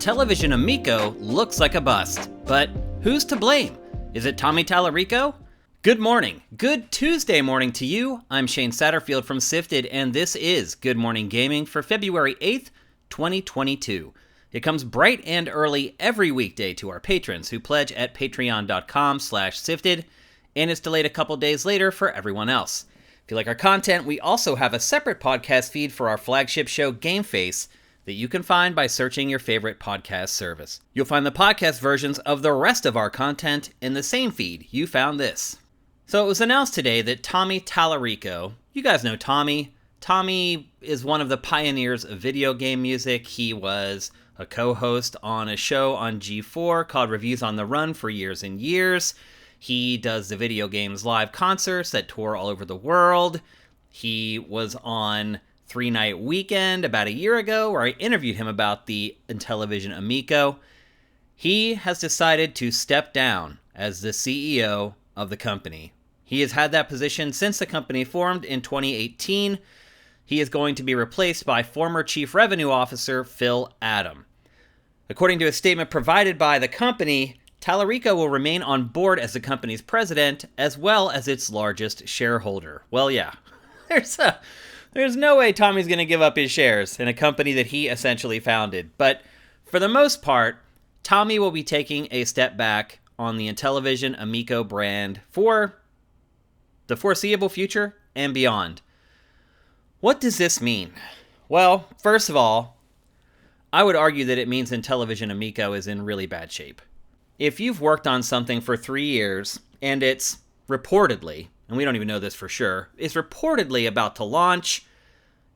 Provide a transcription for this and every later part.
Intellivision Amico looks like a bust, but who's to blame? Is it Tommy Tallarico? Good morning. Good Tuesday morning to you. I'm Shane Satterfield from SIFTD, and this is Good Morning Gaming for February 8th, 2022. It comes bright and early every weekday to our patrons who pledge at patreon.com/SIFTD, and it's delayed a couple days later for everyone else. If you like our content, we also have a separate podcast feed for our flagship show, Game Face, that you can find by searching your favorite podcast service. You'll find the podcast versions of the rest of our content in the same feed you found this. So it was announced today that Tommy Tallarico, you guys know Tommy. Tommy is one of the pioneers of video game music. He was a co-host on a show on G4 called Reviews on the Run for years and years. He does the video games live concerts that tour all over the world. He was on 3-Night Weekend about a year ago, where I interviewed him about the Intellivision Amico. He has decided to step down as the CEO of the company. He has had that position since the company formed in 2018. He is going to be replaced by former Chief Revenue Officer Phil Adam. According to a statement provided by the company, Tallarico will remain on board as the company's president, as well as its largest shareholder. Well, yeah, there's no way Tommy's going to give up his shares in a company that he essentially founded. But for the most part, Tommy will be taking a step back on the Intellivision Amico brand for the foreseeable future and beyond. What does this mean? Well, first of all, I would argue that it means Intellivision Amico is in really bad shape. If you've worked on something for 3 years and it's reportedly, and we don't even know this for sure, is reportedly about to launch,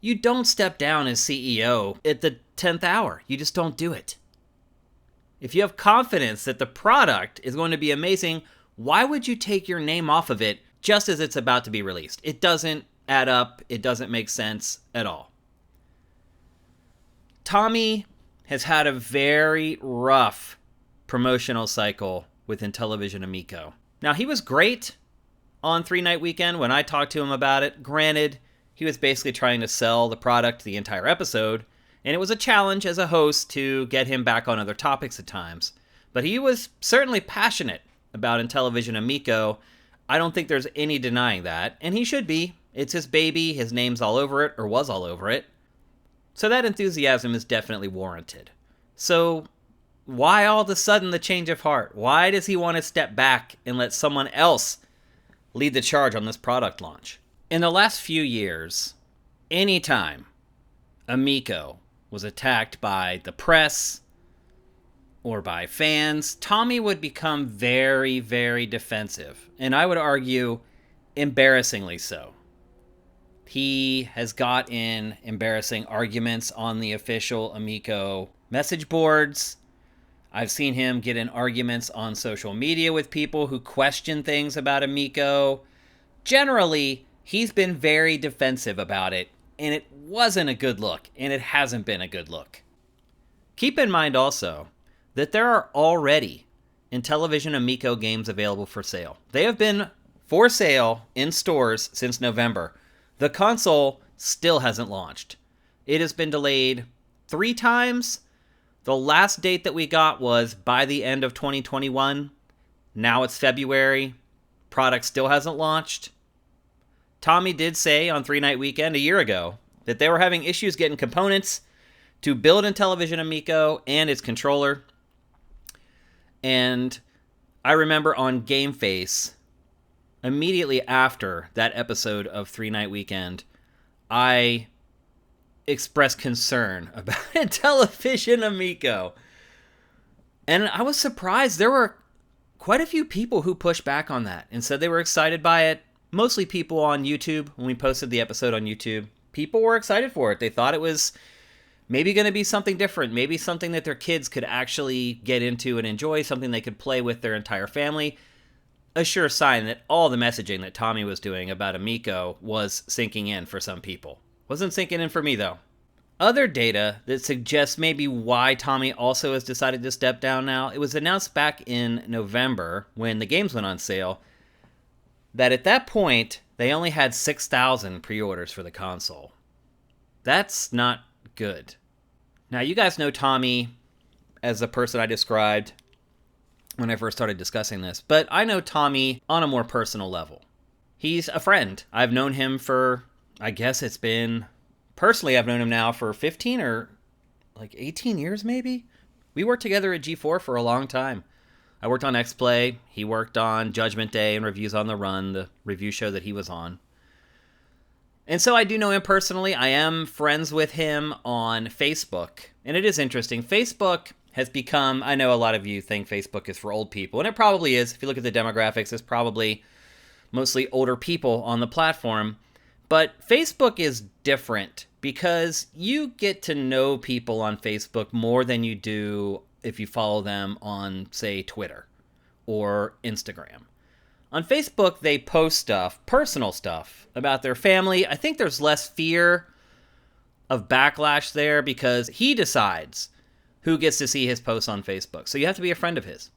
you don't step down as CEO at the 10th hour. You just don't do it. If you have confidence that the product is going to be amazing, why would you take your name off of it just as it's about to be released? It doesn't add up. It doesn't make sense at all. Tommy has had a very rough promotional cycle with Intellivision Amico. Now, he was great on 3-Night Weekend when I talked to him about it. Granted, he was basically trying to sell the product the entire episode, and it was a challenge as a host to get him back on other topics at times. But he was certainly passionate about Intellivision Amico. I don't think there's any denying that, and he should be. It's his baby, his name's all over it, or was all over it. So that enthusiasm is definitely warranted. So why all of a sudden the change of heart? Why does he want to step back and let someone else lead the charge on this product launch? In the last few years, anytime Amico was attacked by the press or by fans, Tommy would become very, very defensive. And I would argue, embarrassingly so. He has got in embarrassing arguments on the official Amico message boards. I've seen him get in arguments on social media with people who question things about Amico. Generally, he's been very defensive about it, and it wasn't a good look, and it hasn't been a good look. Keep in mind also that there are already Intellivision Amico games available for sale. They have been for sale in stores since November. The console still hasn't launched. It has been delayed 3 times. The last date that we got was by the end of 2021. Now it's February. Product still hasn't launched. Tommy did say on 3-Night Weekend a year ago that they were having issues getting components to build Intellivision Amico and its controller. And I remember on Game Face, immediately after that episode of 3-Night Weekend, I expressed concern about Intellivision Amico. And I was surprised. There were quite a few people who pushed back on that and said they were excited by it. Mostly people on YouTube. When we posted the episode on YouTube, people were excited for it. They thought it was maybe going to be something different, maybe something that their kids could actually get into and enjoy, something they could play with their entire family. A sure sign that all the messaging that Tommy was doing about Amico was sinking in for some people. Wasn't sinking in for me, though. Other data that suggests maybe why Tommy also has decided to step down now, it was announced back in November when the games went on sale that at that point, they only had 6,000 pre-orders for the console. That's not good. Now, you guys know Tommy as the person I described when I first started discussing this, but I know Tommy on a more personal level. He's a friend. I've known him for, I guess it's been, personally I've known him now for 15 or like 18 years maybe? We worked together at G4 for a long time. I worked on X-Play, he worked on Judgment Day and Reviews on the Run, the review show that he was on. And so I do know him personally. I am friends with him on Facebook. And it is interesting. Facebook has become, I know a lot of you think Facebook is for old people, and it probably is. If you look at the demographics, it's probably mostly older people on the platform. But Facebook is different because you get to know people on Facebook more than you do if you follow them on, say, Twitter or Instagram. On Facebook, they post stuff, personal stuff, about their family. I think there's less fear of backlash there because he decides who gets to see his posts on Facebook. So you have to be a friend of his.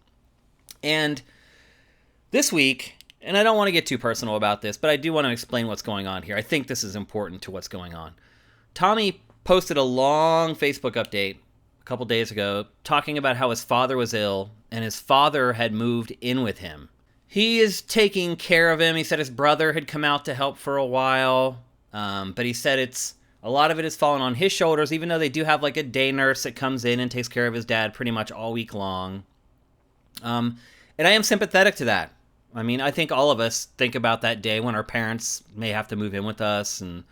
And this week, and I don't want to get too personal about this, but I do want to explain what's going on here. I think this is important to what's going on. Tommy posted a long Facebook update a couple days ago talking about how his father was ill and his father had moved in with him. He is taking care of him. He said his brother had come out to help for a while, but he said a lot of it has fallen on his shoulders, even though they do have like a day nurse that comes in and takes care of his dad pretty much all week long. And I am sympathetic to that. I mean, I think all of us think about that day when our parents may have to move in with us and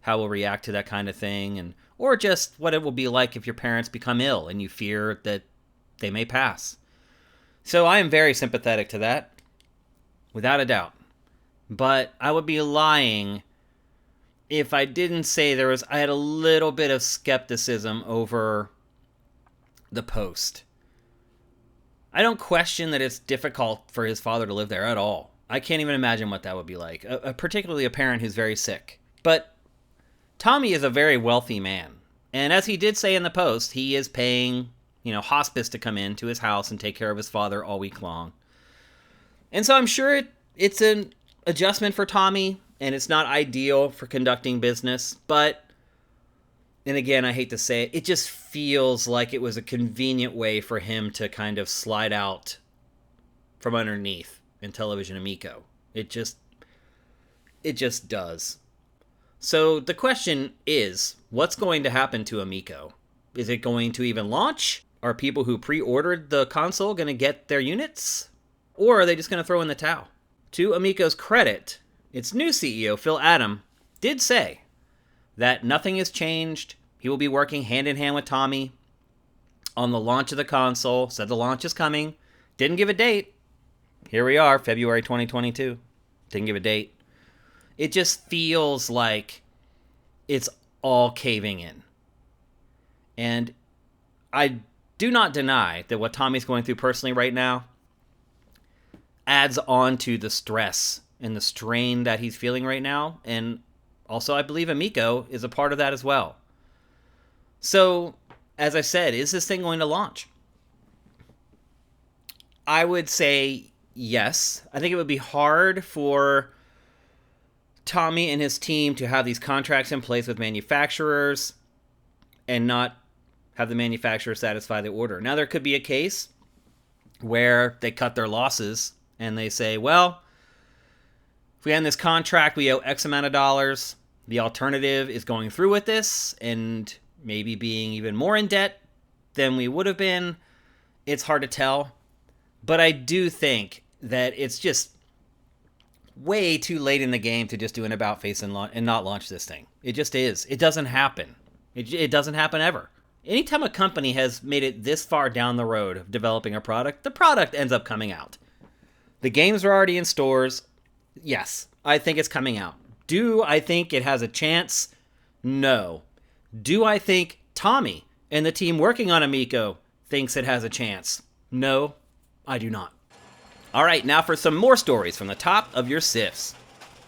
how we'll react to that kind of thing, or just what it will be like if your parents become ill and you fear that they may pass. So I am very sympathetic to that, without a doubt. But I would be lying if I didn't say I had a little bit of skepticism over the post. I don't question that it's difficult for his father to live there at all. I can't even imagine what that would be like, particularly a parent who's very sick. But Tommy is a very wealthy man. And as he did say in the post, he is paying, hospice to come into his house and take care of his father all week long. And so I'm sure it's an adjustment for Tommy, and it's not ideal for conducting business. But, and again, I hate to say it just feels like it was a convenient way for him to kind of slide out from underneath Intellivision Amico. It just does. So the question is, what's going to happen to Amico? Is it going to even launch? Are people who pre-ordered the console going to get their units? Or are they just going to throw in the towel? To Amico's credit, its new CEO, Phil Adam, did say that nothing has changed. He will be working hand in hand with Tommy on the launch of the console. Said the launch is coming. Didn't give a date. Here we are, February 2022. Didn't give a date. It just feels like it's all caving in. And I do not deny that what Tommy's going through personally right now adds on to the stress and the strain that he's feeling right now. And also, I believe Amico is a part of that as well. So, as I said, is this thing going to launch? I would say yes. I think it would be hard for Tommy and his team to have these contracts in place with manufacturers and not have the manufacturer satisfy the order. Now, there could be a case where they cut their losses and they say, well, if we end this contract, we owe X amount of dollars. The alternative is going through with this and maybe being even more in debt than we would have been. It's hard to tell. But I do think that it's just way too late in the game to just do an about face and not launch this thing. It just is. It doesn't happen. It doesn't happen ever. Anytime a company has made it this far down the road of developing a product, the product ends up coming out. The games are already in stores. Yes, I think it's coming out. Do I think it has a chance? No. Do I think Tommy and the team working on Amico thinks it has a chance? No, I do not. All right, now for some more stories from the top of your SIFs.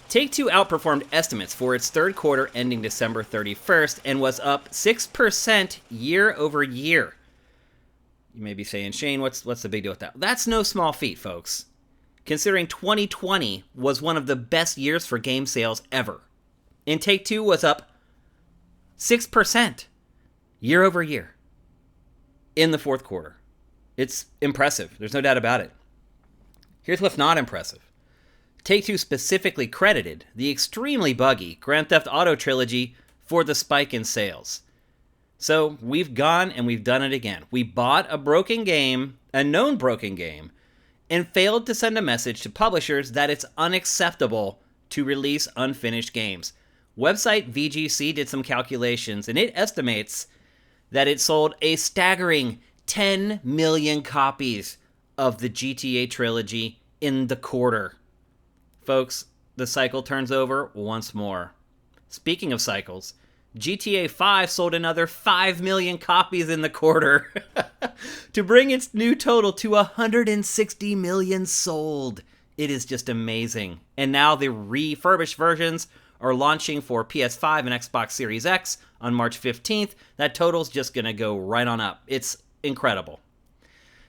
Take-Two outperformed estimates for its third quarter ending December 31st and was up 6% year over year. You may be saying, Shane, what's the big deal with that? That's no small feat, folks, considering 2020 was one of the best years for game sales ever. And Take-Two was up 6% year over year. in the fourth quarter. It's impressive. There's no doubt about it. Here's what's not impressive. Take-Two specifically credited the extremely buggy Grand Theft Auto Trilogy for the spike in sales. So we've gone and we've done it again. We bought a broken game, a known broken game, and failed to send a message to publishers that it's unacceptable to release unfinished games. Website VGC did some calculations, and it estimates that it sold a staggering 10 million copies of the GTA Trilogy in the quarter. Folks, the cycle turns over once more. Speaking of cycles, GTA 5 sold another 5 million copies in the quarter to bring its new total to 160 million sold. It is just amazing. And now the refurbished versions are launching for PS5 and Xbox Series X on March 15th. That total's just going to go right on up. It's incredible.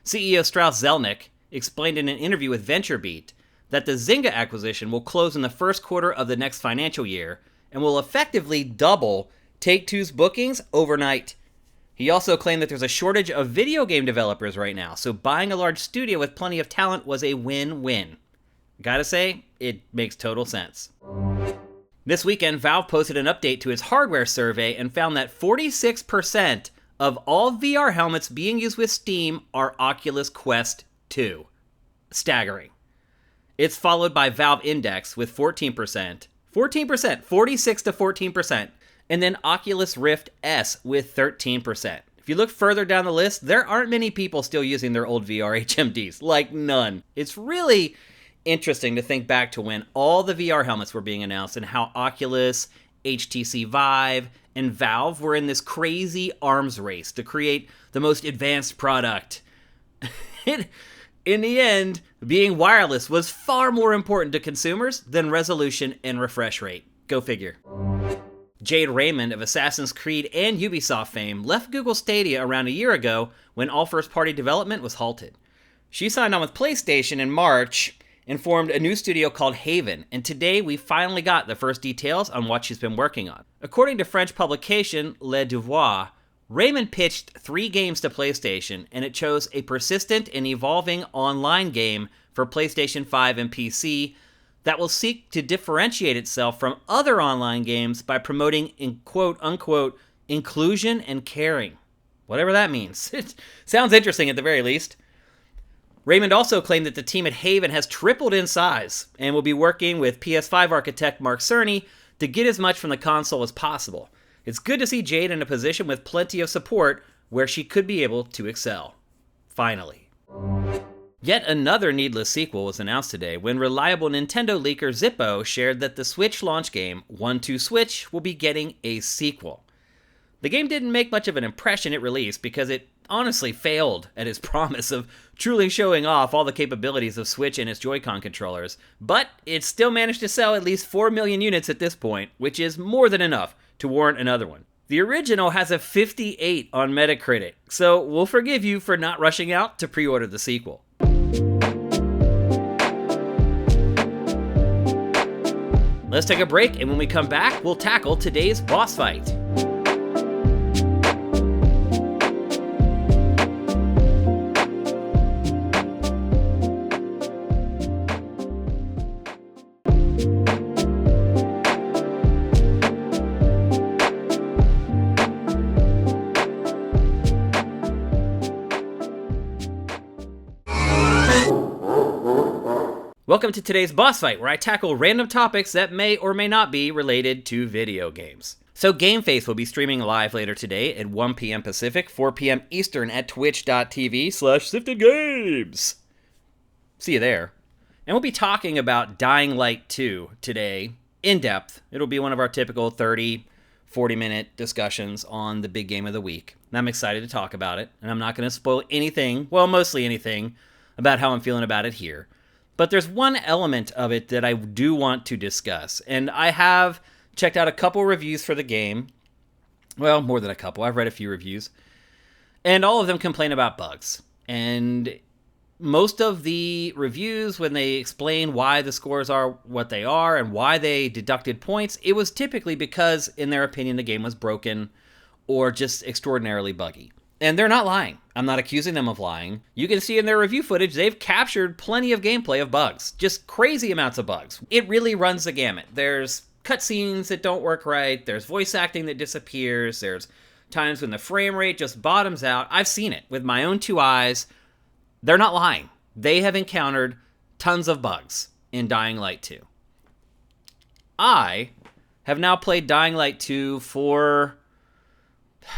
CEO Strauss Zelnick explained in an interview with VentureBeat that the Zynga acquisition will close in the first quarter of the next financial year and will effectively double Take-Two's bookings overnight. He also claimed that there's a shortage of video game developers right now, so buying a large studio with plenty of talent was a win-win. Gotta say, it makes total sense. This weekend, Valve posted an update to its hardware survey and found that 46% of all VR helmets being used with Steam are Oculus Quest 2. Staggering. It's followed by Valve Index with 14%, 46 to 14%, and then Oculus Rift S with 13%. If you look further down the list, there aren't many people still using their old VR HMDs, like none. It's really interesting to think back to when all the VR helmets were being announced and how Oculus, HTC Vive, and Valve were in this crazy arms race to create the most advanced product. In the end, being wireless was far more important to consumers than resolution and refresh rate. Go figure. Jade Raymond of Assassin's Creed and Ubisoft fame left Google Stadia around a year ago when all first-party development was halted. She signed on with PlayStation in March and formed a new studio called Haven, and today we finally got the first details on what she's been working on. According to French publication Le Devoir, Raymond pitched 3 games to PlayStation, and it chose a persistent and evolving online game for PlayStation 5 and PC that will seek to differentiate itself from other online games by promoting, in quote-unquote, inclusion and caring. Whatever that means. It sounds interesting at the very least. Raymond also claimed that the team at Haven has tripled in size and will be working with PS5 architect Mark Cerny to get as much from the console as possible. It's good to see Jade in a position with plenty of support where she could be able to excel. Finally. Yet another needless sequel was announced today when reliable Nintendo leaker Zippo shared that the Switch launch game, 1-2 Switch, will be getting a sequel. The game didn't make much of an impression at release because it honestly failed at its promise of truly showing off all the capabilities of Switch and its Joy-Con controllers, but it still managed to sell at least 4 million units at this point, which is more than enough to warrant another one. The original has a 58 on Metacritic, so we'll forgive you for not rushing out to pre-order the sequel. Let's take a break, and when we come back, we'll tackle today's boss fight. Welcome to today's boss fight, where I tackle random topics that may or may not be related to video games. So Game Face will be streaming live later today at 1 p.m. Pacific, 4 p.m. Eastern at twitch.tv/SIFTDgames. See you there. And we'll be talking about Dying Light 2 today, in depth. It'll be one of our typical 30, 40-minute discussions on the big game of the week. And I'm excited to talk about it, and I'm not going to spoil anything, well, mostly anything, about how I'm feeling about it here. But there's one element of it that I do want to discuss, and I have checked out a couple reviews for the game. Well, more than a couple. I've read a few reviews, and all of them complain about bugs. And most of the reviews, when they explain why the scores are what they are and why they deducted points, it was typically because, in their opinion, the game was broken or just extraordinarily buggy. And they're not lying. I'm not accusing them of lying. You can see in their review footage, they've captured plenty of gameplay of bugs. Just crazy amounts of bugs. It really runs the gamut. There's cutscenes that don't work right. There's voice acting that disappears. There's times when the frame rate just bottoms out. I've seen it with my own two eyes. They're not lying. They have encountered tons of bugs in Dying Light 2. I have now played Dying Light 2 for...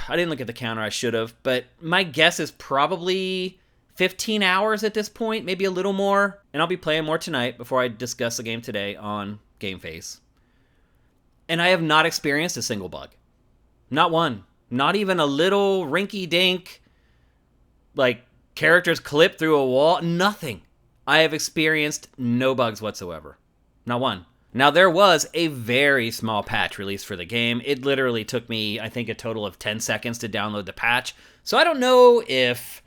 I didn't look at the counter, I should have, but my guess is probably 15 hours at this point, maybe a little more. And I'll be playing more tonight before I discuss the game today on Game Face. And I have not experienced a single bug. Not one. Not even a little rinky-dink, like, characters clip through a wall. Nothing. I have experienced no bugs whatsoever. Not one. Now, there was a very small patch released for the game. It literally took me, I think, a total of 10 seconds to download the patch. So I don't know if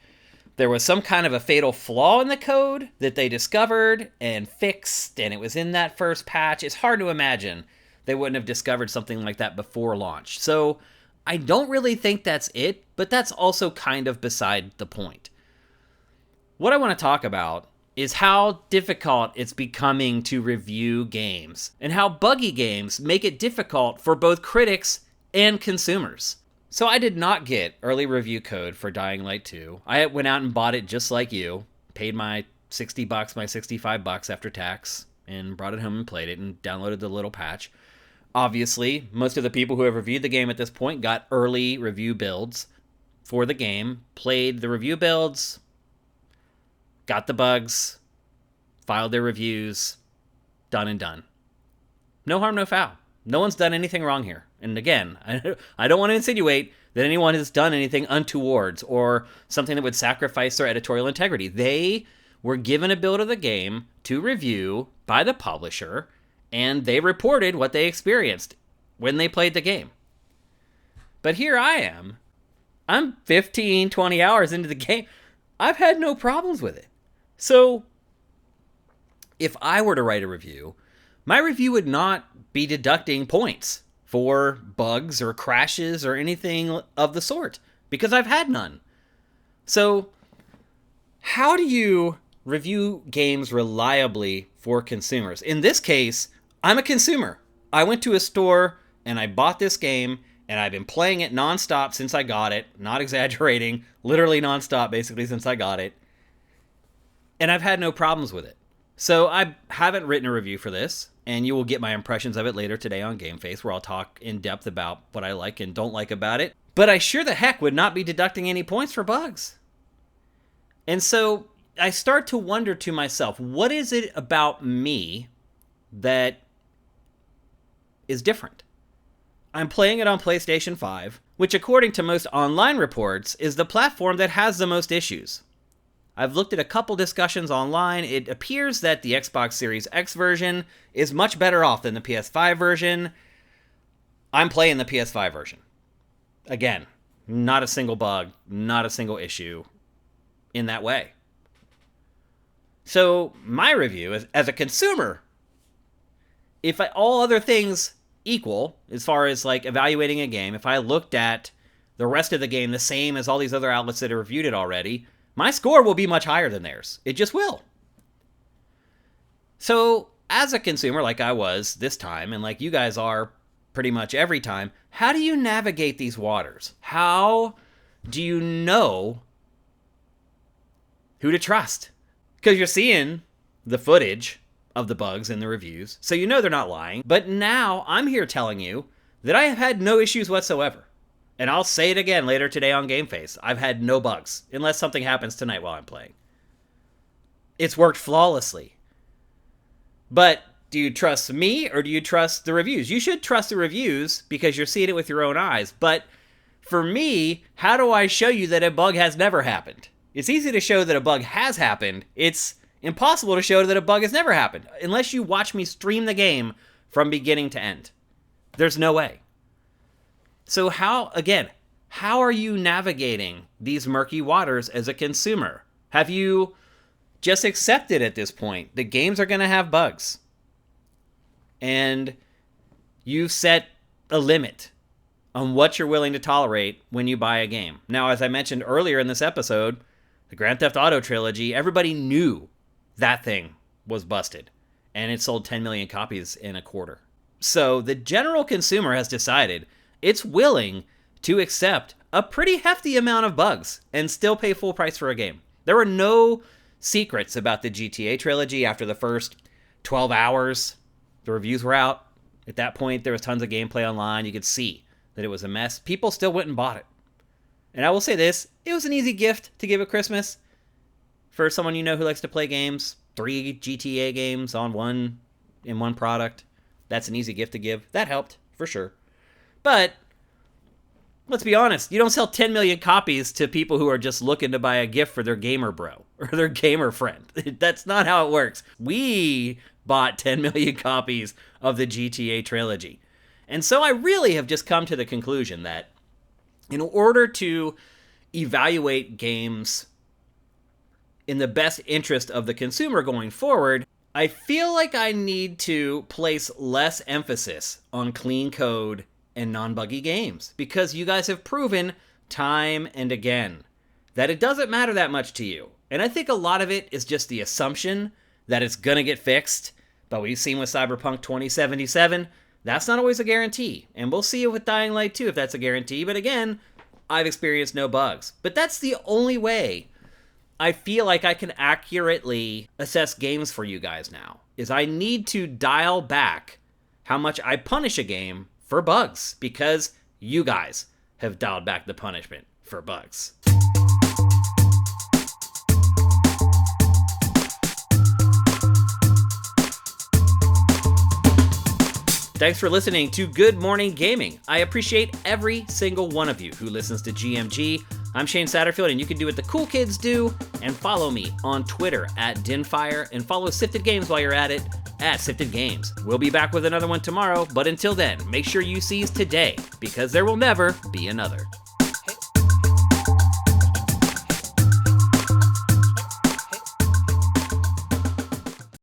there was some kind of a fatal flaw in the code that they discovered and fixed, and it was in that first patch. It's hard to imagine they wouldn't have discovered something like that before launch. So I don't really think that's it, but that's also kind of beside the point. What I want to talk about is how difficult it's becoming to review games, and how buggy games make it difficult for both critics and consumers. So I did not get early review code for Dying Light 2. I went out and bought it just like you, paid my $60, my $65 after tax, and brought it home and played it and downloaded the little patch. Obviously, most of the people who have reviewed the game at this point got early review builds for the game, played the review builds, got the bugs, filed their reviews, done and done. No harm, no foul. No one's done anything wrong here. And again, I don't want to insinuate that anyone has done anything untowards or something that would sacrifice their editorial integrity. They were given a build of the game to review by the publisher, and they reported what they experienced when they played the game. But here I am. I'm 15, 20 hours into the game. I've had no problems with it. So, if I were to write a review, my review would not be deducting points for bugs or crashes or anything of the sort, because I've had none. So, how do you review games reliably for consumers? In this case, I'm a consumer. I went to a store and I bought this game, and I've been playing it nonstop since I got it. Not exaggerating, literally nonstop basically since I got it. And I've had no problems with it. So I haven't written a review for this, and you will get my impressions of it later today on Game Face, where I'll talk in depth about what I like and don't like about it. But I sure the heck would not be deducting any points for bugs. And so I start to wonder to myself, what is it about me that is different? I'm playing it on PlayStation 5, which according to most online reports is the platform that has the most issues. I've looked at a couple discussions online. It appears that the Xbox Series X version is much better off than the PS5 version. I'm playing the PS5 version. Again, not a single bug, not a single issue in that way. So my review is, as a consumer, if all other things equal, as far as like evaluating a game, if I looked at the rest of the game the same as all these other outlets that have reviewed it already, my score will be much higher than theirs. It just will. So, as a consumer, like I was this time, and like you guys are pretty much every time, how do you navigate these waters? How do you know who to trust? Because you're seeing the footage of the bugs in the reviews, so you know they're not lying. But now, I'm here telling you that I have had no issues whatsoever. And I'll say it again later today on Game Face. I've had no bugs, unless something happens tonight while I'm playing. It's worked flawlessly. But do you trust me, or do you trust the reviews? You should trust the reviews because you're seeing it with your own eyes. But for me, how do I show you that a bug has never happened? It's easy to show that a bug has happened. It's impossible to show that a bug has never happened, unless you watch me stream the game from beginning to end. There's no way. So how are you navigating these murky waters as a consumer? Have you just accepted at this point that games are going to have bugs? And you've set a limit on what you're willing to tolerate when you buy a game. Now, as I mentioned earlier in this episode, the Grand Theft Auto Trilogy, everybody knew that thing was busted, and it sold 10 million copies in a quarter. So the general consumer has decided it's willing to accept a pretty hefty amount of bugs and still pay full price for a game. There were no secrets about the GTA Trilogy after the first 12 hours. The reviews were out. At that point, there was tons of gameplay online. You could see that it was a mess. People still went and bought it. And I will say this, it was an easy gift to give at Christmas for someone you know who likes to play games. 3 GTA games in one product. That's an easy gift to give. That helped, for sure. But let's be honest, you don't sell 10 million copies to people who are just looking to buy a gift for their gamer bro or their gamer friend. That's not how it works. We bought 10 million copies of the GTA Trilogy. And so I really have just come to the conclusion that in order to evaluate games in the best interest of the consumer going forward, I feel like I need to place less emphasis on clean code and non-buggy games, because you guys have proven time and again that it doesn't matter that much to you. And I think a lot of it is just the assumption that it's going to get fixed. But we've seen with Cyberpunk 2077, that's not always a guarantee. And we'll see it with Dying Light 2 if that's a guarantee. But again, I've experienced no bugs. But that's the only way I feel like I can accurately assess games for you guys now, is I need to dial back how much I punish a game for bugs, because you guys have dialed back the punishment for bugs. Thanks for listening to Good Morning Gaming. I appreciate every single one of you who listens to GMG. I'm Shane Satterfield, and you can do what the cool kids do and follow me on Twitter @Dinfire, and follow Sifted Games while you're at it @Sifted Games. We'll be back with another one tomorrow, but until then, make sure you seize today, because there will never be another.